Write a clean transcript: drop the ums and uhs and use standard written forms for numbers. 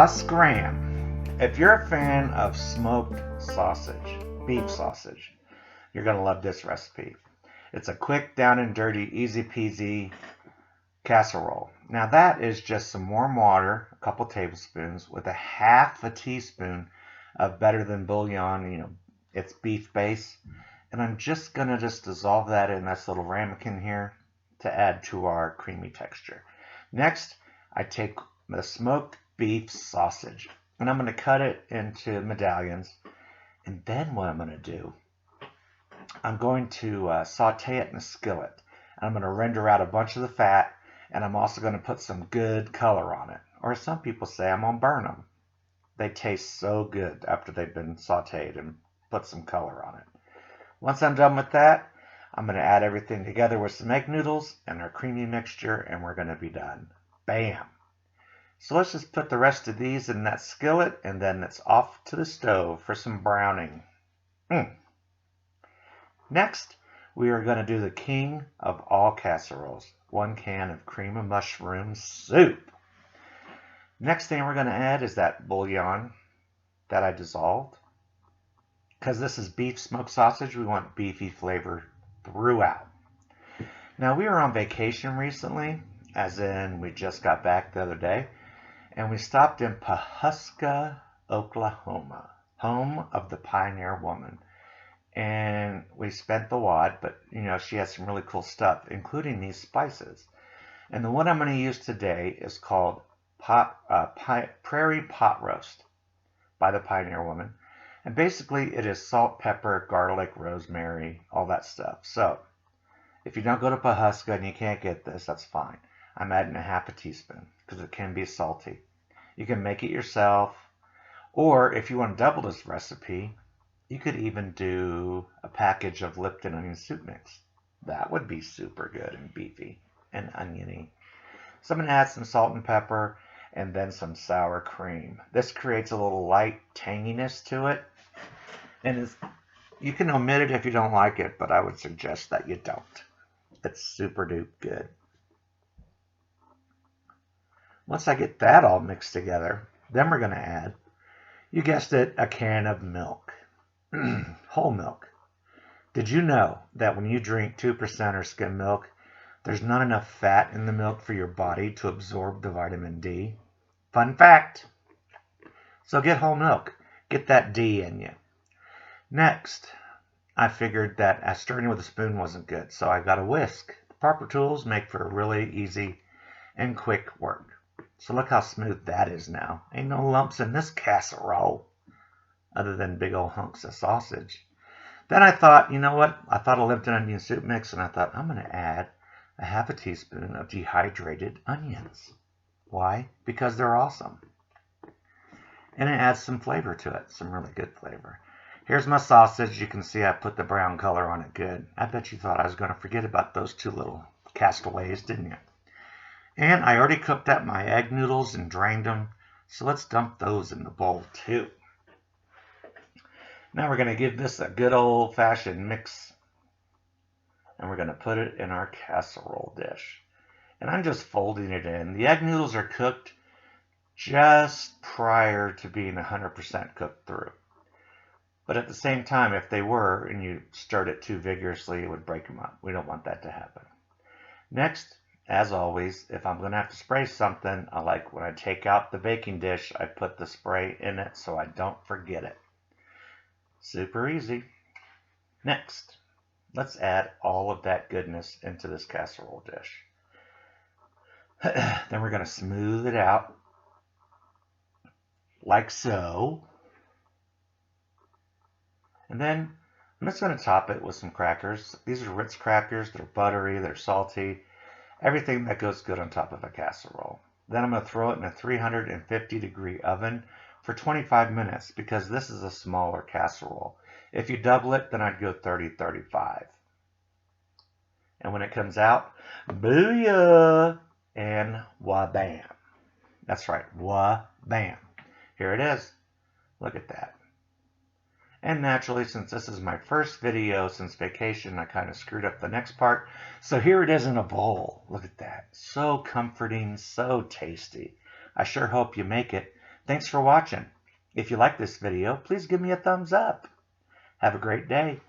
Scram. If you're a fan of smoked sausage, beef sausage, you're going to love this recipe. It's a quick, down and dirty, easy peasy casserole. Now that is just some warm water, a couple tablespoons, with a half a teaspoon of better than bouillon, it's beef base. And I'm just going to dissolve that in this little ramekin here to add to our creamy texture. Next, I take the smoked beef sausage and I'm going to cut it into medallions. And then what I'm going to do, I'm going to saute it in a skillet. I'm going to render out a bunch of the fat, and I'm also going to put some good color on it. Or as some people say, I'm going to burn them. They taste so good after they've been sauteed and put some color on it. Once I'm done with that, I'm going to add everything together with some egg noodles and our creamy mixture, and we're going to be done. Bam! So let's just put the rest of these in that skillet, and then it's off to the stove for some browning. Next, we are going to do the king of all casseroles, 1 can of cream of mushroom soup. Next thing we're going to add is that bouillon that I dissolved. Because this is beef smoked sausage, we want beefy flavor throughout. Now, we were on vacation recently, as in we just got back the other day, and we stopped in Pawhuska, Oklahoma, home of the Pioneer Woman. And we spent the wad, but she has some really cool stuff, including these spices. And the one I'm going to use today is called Prairie Pot Roast by the Pioneer Woman. And basically it is salt, pepper, garlic, rosemary, all that stuff. So if you don't go to Pawhuska and you can't get this, that's fine. I'm adding a half a teaspoon because it can be salty. You can make it yourself, or if you want to double this recipe, you could even do a package of Lipton onion soup mix. That would be super good and beefy and oniony. So I'm going to add some salt and pepper and then some sour cream. This creates a little light tanginess to it. And you can omit it if you don't like it, but I would suggest that you don't. It's super duper good. Once I get that all mixed together, then we're going to add, you guessed it, a can of milk. Whole milk. Did you know that when you drink 2% or skim milk, there's not enough fat in the milk for your body to absorb the vitamin D? Fun fact. So get whole milk. Get that D in you. Next, I figured that stirring with a spoon wasn't good, so I got a whisk. The proper tools make for really easy and quick work. So look how smooth that is now. Ain't no lumps in this casserole other than big old hunks of sausage. Then I thought, you know what? I thought of Lipton onion soup mix, and I thought I'm going to add a half a teaspoon of dehydrated onions. Why? Because they're awesome. And it adds some flavor to it, some really good flavor. Here's my sausage. You can see I put the brown color on it good. I bet you thought I was going to forget about those two little castaways, didn't you? And I already cooked up my egg noodles and drained them, so let's dump those in the bowl too. Now we're going to give this a good old-fashioned mix, and we're going to put it in our casserole dish. And I'm just folding it in. The egg noodles are cooked just prior to being 100% cooked through. But at the same time, if they were and you stirred it too vigorously, it would break them up. We don't want that to happen. Next, as always, if I'm going to have to spray something, I like when I take out the baking dish, I put the spray in it so I don't forget it. Super easy. Next, let's add all of that goodness into this casserole dish. Then we're going to smooth it out like so. And then I'm just going to top it with some crackers. These are Ritz crackers. They're buttery. They're salty. Everything that goes good on top of a casserole. Then I'm going to throw it in a 350-degree oven for 25 minutes because this is a smaller casserole. If you double it, then I'd go 30-35. And when it comes out, booyah! And wah-bam. That's right, wah-bam. Here it is. Look at that. And naturally, since this is my first video since vacation, I kind of screwed up the next part. So here it is in a bowl. Look at that. So comforting, so tasty. I sure hope you make it. Thanks for watching. If you like this video, please give me a thumbs up. Have a great day.